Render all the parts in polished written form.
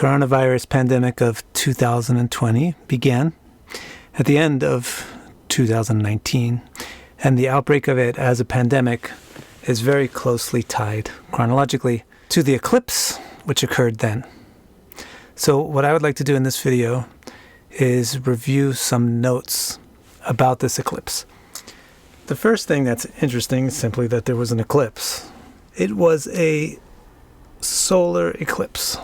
coronavirus pandemic of 2020 began at the end of 2019, and the outbreak of it as a pandemic is very closely tied chronologically to the eclipse which occurred then. So what I would like to do in this video is review some notes about this eclipse. The first thing that's interesting is simply that there was an eclipse. It was a solar eclipse.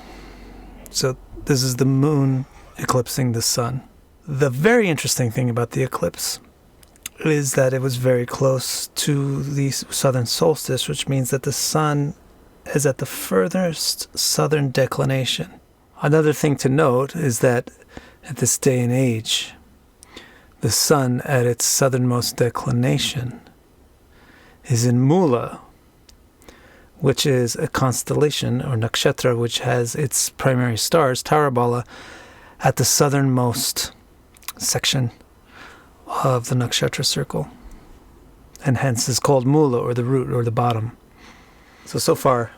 So this is the moon eclipsing the sun. The very interesting thing about the eclipse is that it was very close to the southern solstice, which means that the sun is at the furthest southern declination. Another thing to note is that at this day and age, the sun at its southernmost declination is in Mula, which is a constellation or nakshatra which has its primary stars, Tarabala, at the southernmost section of the nakshatra circle, and hence is called Mula, or the root, or the bottom. So far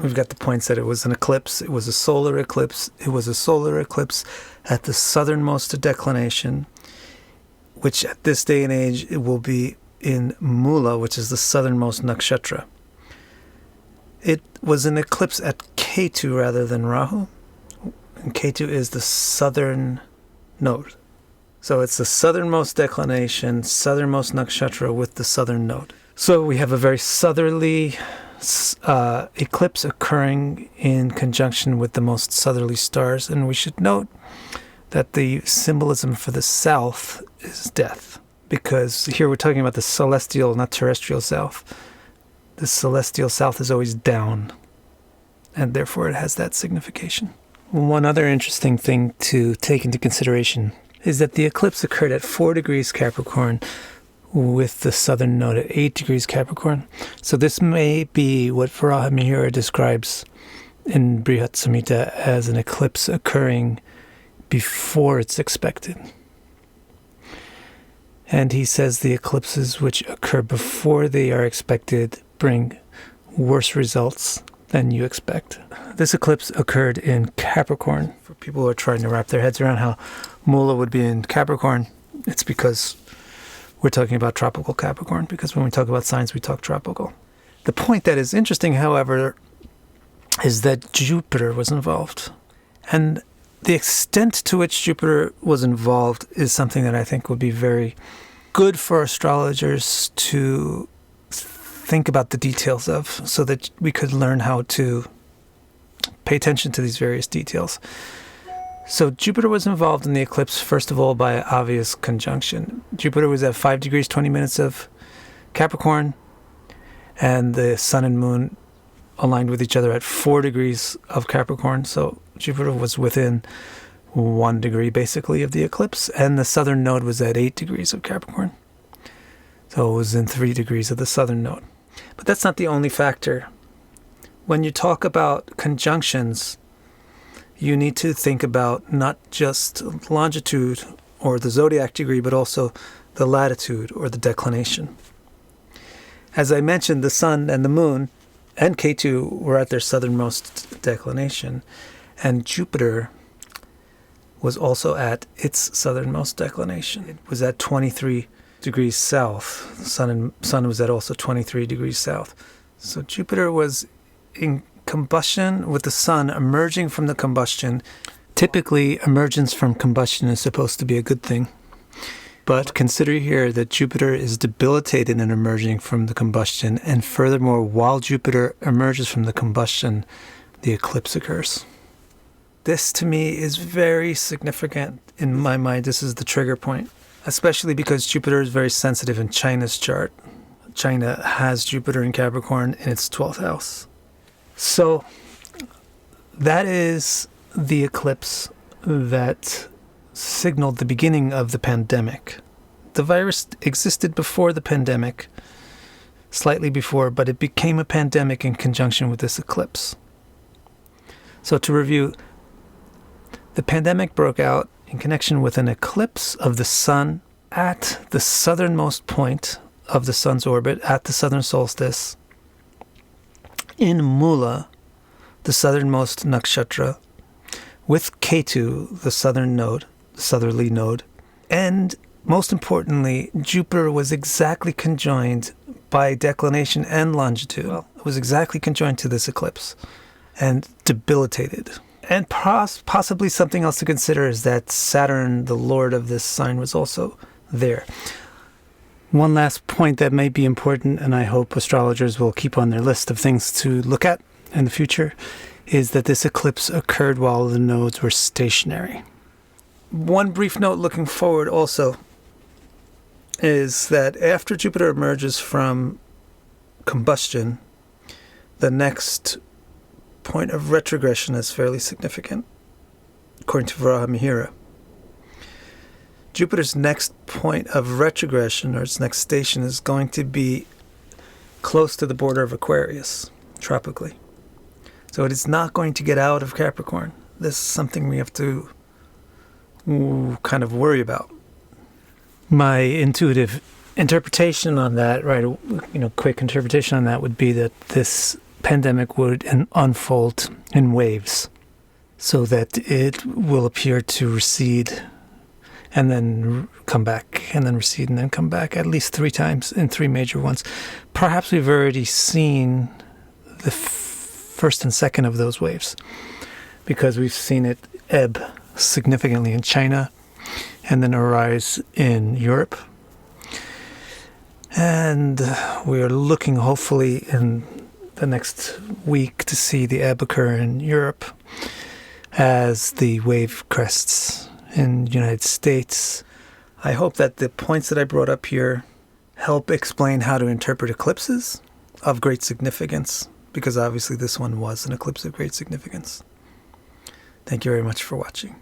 we've got the points that it was an eclipse, it was a solar eclipse, it was a solar eclipse at the southernmost declination, which at this day and age it will be in Mula, which is the southernmost nakshatra. It was an eclipse at Ketu rather than Rahu, and Ketu is the southern node. So it's the southernmost declination, southernmost nakshatra with the southern node. So we have a very southerly eclipse occurring in conjunction with the most southerly stars, and we should note that the symbolism for the south is death, because here we're talking about the celestial, not terrestrial south. The celestial south is always down, and therefore it has that signification. One other interesting thing to take into consideration is that the eclipse occurred at 4 degrees Capricorn with the southern node at 8 degrees Capricorn. So this may be what Varaha Mihira describes in Brihat Samhita as an eclipse occurring before it's expected. And he says the eclipses which occur before they are expected bring worse results than you expect. This eclipse occurred in Capricorn. For people who are trying to wrap their heads around how Mula would be in Capricorn, it's because we're talking about tropical Capricorn, because when we talk about signs, we talk tropical. The point that is interesting, however, is that Jupiter was involved. And the extent to which Jupiter was involved is something that I think would be very good for astrologers to think about the details of, so that we could learn how to pay attention to these various details. So Jupiter was involved in the eclipse, first of all, by obvious conjunction. Jupiter was at 5 degrees 20 minutes of Capricorn, and the sun and moon aligned with each other at 4 degrees of Capricorn. So Jupiter was within 1 degree, basically, of the eclipse, and the southern node was at 8 degrees of Capricorn. So it was in 3 degrees of the southern node. But that's not the only factor. When you talk about conjunctions, you need to think about not just longitude or the zodiac degree, but also the latitude or the declination. As I mentioned, the sun and the moon and Ketu were at their southernmost declination, and Jupiter was also at its southernmost declination. It was at 23 degrees south. The sun was at also 23 degrees south. So Jupiter was in combustion with the sun emerging from the combustion. Typically, emergence from combustion is supposed to be a good thing. But consider here that Jupiter is debilitated in emerging from the combustion, and furthermore, while Jupiter emerges from the combustion, the eclipse occurs. This, to me, is very significant. In my mind, this is the trigger point, especially because Jupiter is very sensitive in China's chart. China has Jupiter in Capricorn in its 12th house. So that is the eclipse that signaled the beginning of the pandemic. The virus existed before the pandemic, slightly before, but it became a pandemic in conjunction with this eclipse. So to review, the pandemic broke out in connection with an eclipse of the sun at the southernmost point of the sun's orbit, at the southern solstice, in Mula, the southernmost nakshatra, with Ketu, the southerly node, and most importantly, Jupiter was exactly conjoined by declination and longitude. Well, it was exactly conjoined to this eclipse and debilitated. And possibly something else to consider is that Saturn, the lord of this sign, was also there. One last point that may be important, and I hope astrologers will keep on their list of things to look at in the future, is that this eclipse occurred while the nodes were stationary. One brief note looking forward also is that after Jupiter emerges from combustion, the next point of retrogression is fairly significant, according to Varaha Mihira. Jupiter's next point of retrogression, or its next station, is going to be close to the border of Aquarius, tropically. So it is not going to get out of Capricorn. This is something we have to kind of worry about. My intuitive interpretation on that, quick interpretation on that would be that this pandemic would unfold in waves, so that it will appear to recede and then come back, and then recede and then come back at least 3 times in 3 major ones. Perhaps we've already seen the first and second of those waves, because we've seen it ebb significantly in China and then arise in Europe. And we are looking, hopefully, in the next week to see the ebb occur in Europe as the wave crests in the United States. I hope that the points that I brought up here help explain how to interpret eclipses of great significance, because obviously this one was an eclipse of great significance. Thank you very much for watching.